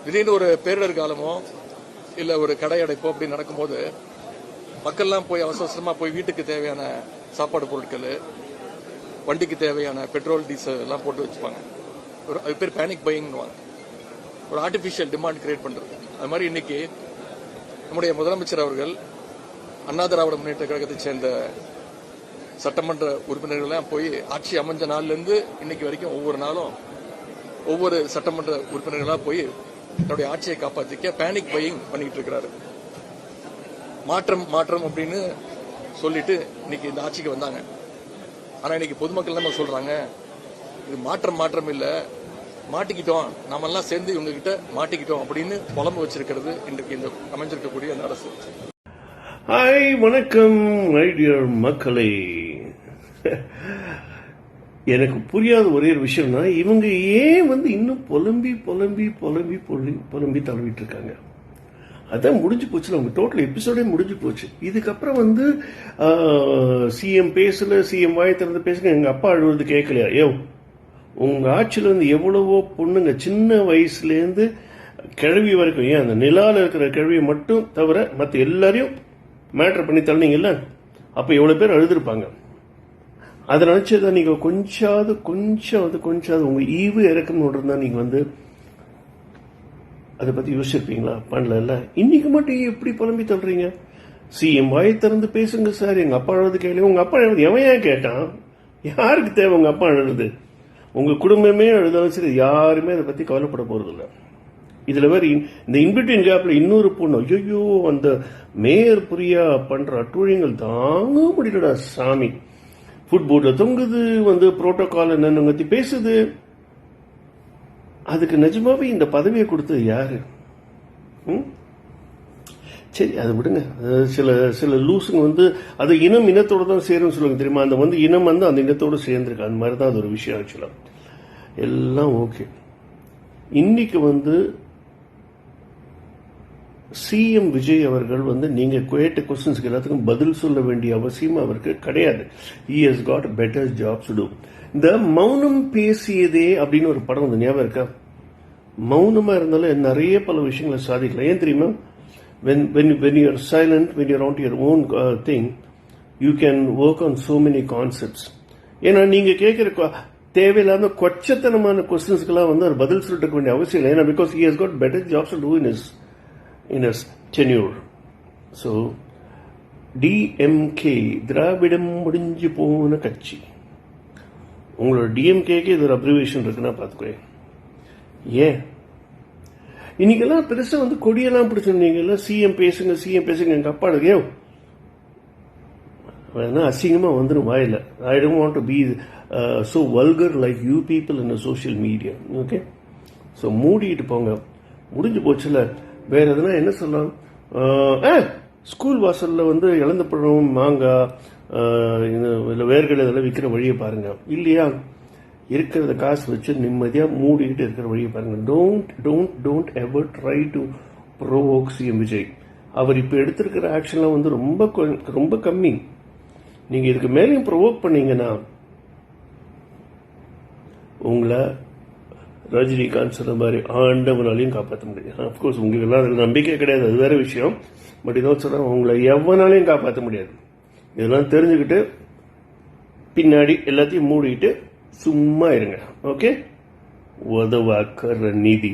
திடீர்னு ஒரு பேரிடர் காலமோ இல்ல ஒரு கடை அடைப்போ அப்படி நடக்கும்போது மக்கள்லாம் போய் அவசரமா போய் வீட்டுக்கு தேவையான சாப்பாடு பொருட்கள், வண்டிக்கு தேவையான பெட்ரோல், டீசல் எல்லாம் போட்டு வச்சுப்பாங்க. அது பேர் பேனிக் பையிங்னுவாங்க. ஒரு ஆர்டிபிஷியல் டிமாண்ட் கிரியேட் பண்றது. அது மாதிரி இன்னைக்கு நம்முடைய முதலமைச்சர் அவர்கள் அண்ணா திராவிட முன்னேற்ற கழகத்தை சேர்ந்த சட்டமன்ற உறுப்பினர்கள் போய் ஆட்சி அமைஞ்ச நாள்ல இருந்து இன்னைக்கு வரைக்கும் ஒவ்வொரு நாளும் ஒவ்வொரு சட்டமன்ற உறுப்பினர்களா போய் தன்னுடைய ஆட்சியை காப்பாற்றிக்க பேனிக் பையிங் பண்ணிட்டு இருக்கிறாரு. மாற்றம் மாற்றம் அப்படின்னு சொல்லிட்டு இன்னைக்கு இந்த ஆட்சிக்கு வந்தாங்க. ஆனா இன்னைக்கு பொதுமக்கள் நம்ம சொல்றாங்க, இது மாற்றம் மாற்றம் இல்ல, மாட்டிக்கிட்டோம், நாம எல்லாம் சேர்ந்து இவங்க கிட்ட மாட்டிக்கிட்டோம் அப்படின்னு புலம்பு வச்சிருக்கிறது இன்றைக்கு இந்த அமைஞ்சிருக்கக்கூடிய அந்த அரசு. ஹாய், வணக்கம் மை டியர் மக்களே. எனக்கு புரியாத ஒரே ஒரு விஷயம்னா, இவங்க ஏன் இன்னும் புலம்பி புலம்பி புலம்பி புலம்பி தழுவிட்டு இருக்காங்க. அதான் முடிஞ்சு போச்சு, அவங்க டோட்டல் எபிசோடே முடிஞ்சு போச்சு. இதுக்கப்புறம் சிஎம் பேசல, சிஎம் வாய் திறந்து பேசுங்க, எங்க அப்பா அழுவது கேட்கலையா? ஏ, உங்க ஆட்சியில எவ்வளவோ பொண்ணுங்க சின்ன வயசுலேருந்து கிழவி வரைக்கும், ஏன் அந்த நிலால இருக்கிற கிழவியை மட்டும் தவிர மற்ற எல்லாரையும் மேட்டர் பண்ணி தள்ளினீங்கல்ல, அப்ப எவ்வளவு பேர் அழுதுருப்பாங்க. அதை நினைச்சதான் நீங்க கொஞ்சாவது உங்க ஈவு இறக்கம்னு இருந்தா நீங்க அதை பத்தி யோசிச்சிருப்பீங்களா? பண்ணல. இன்னைக்கு மட்டும் எப்படி புலம்பி தள்ளுறீங்க? சிஎம் வாயை திறந்து பேசுங்க சார், எங்க அப்பா அழுது கேள்வி. உங்க அப்பா அழுது எவன் ஏன் கேட்டான்? யாருக்கு தேவை உங்க அப்பா அழுது? உங்க குடும்பமே அழுதாலும் சரி, யாருமே அதை பத்தி கவலைப்பட போறது இல்லை. இதுல வேற இந்த இன்பிட்வீன் கேப்ல இன்னொரு பொண்ணு, ஐயோ, அந்த மேயர் புரியா பண்ற அட்டுழியங்கள் தாங்க முடியலடா சாமி. ஃபுட்போர்ட்ல தொங்குது, புரோட்டோகால் என்னன்னு பேசுது. அதுக்கு நிஜமாவே இந்த பதவியை கொடுத்தது யாரு? சரி, அதை விடுங்க. சில லூசுங்க அது இனத்தோட தான் சேரும் சொல்லுவாங்க தெரியுமா? அந்த இனம் அந்த இனத்தோட சேர்ந்திருக்கு. அந்த மாதிரி தான் அது ஒரு விஷயம். ஆக்சுவலா எல்லாம் ஓகே. இன்னைக்கு சிஎம் விஜய் அவர்கள் நீங்க கேட்ட கொஸ்டின்ஸ்க்கு எல்லாத்துக்கும் பதில் சொல்ல வேண்டிய அவசியம் அவருக்கு கிடையாது. He has got better jobs to do. இந்த மௌனம் பேசியதே அப்படின்னு ஒரு படம் ஞாபகம் இருக்கா? மௌனமா இருந்தாலும் நிறைய பல விஷயங்களை சாதிக்கலாம். ஏன் தெரியுமா? when you are silent, when you are on your own thing, you can work on so many concepts. ஏன்னா நீங்க கேட்கிற தேவையில்லாத கொச்சத்தனமான கொஸ்டின்ஸ்க்கெல்லாம் அவர் பதில் சொல்லிட்டு வேண்டிய அவசியம் இல்லை. ஏன்னா because he has got better jobs to do in his tenure. So DMK, திராவிடம் முடிஞ்சு போன கட்சி. உங்களோட டிஎம்கேக்கு இது ஒரு அப்ரிவேஷன் இருக்குன்னா பாத்துக்கோ. ஏன் இன்னைக்கெல்லாம் பெருசா கொடியெல்லாம் பிடிச்சிருந்தீங்க, சிஎம் பேசுங்க எங்க அப்பா அழுகையோ அசிங்கமா வாயில. I don't want to be so vulgar like you people in the social media. Okay, so மூடிட்டு போங்க, முடிஞ்சு போச்சுல. வேற எதுனா என்ன சொல்லலாம்? ஸ்கூல் வாசல்ல இழந்த பழம், மாங்காய், வேர்கள் இதெல்லாம் விற்கிற வழியை பாருங்க. இல்லையா, இருக்கிறத காசு வச்சு நிம்மதியா மூடிக்கிட்டு இருக்கிற வழியை பாருங்க. Don't ever try to provoke CM Vijay. அவர் இப்ப எடுத்திருக்கிற ஆக்ஷன்லாம் ரொம்ப கம்மி. நீங்க இதுக்கு மேலேயும் ப்ரோவோக் பண்ணீங்கன்னா உங்களை ரஜினிகாந்த் சொன்ன மாதிரி ஆண்டவனாலையும் காப்பாற்ற முடியும். அப்கோர்ஸ் உங்களுக்கு எல்லாம் அதுல நம்பிக்கை கிடையாது, அது வேற விஷயம். பட் இதோ சொல்றேன், உங்களை எவனாலையும் காப்பாற்ற முடியாது. இதெல்லாம் தெரிஞ்சுக்கிட்டு பின்னாடி எல்லாத்தையும் மூடிட்டு சும்மா இருங்க. ஓகே, உதவாக்கற நிதி.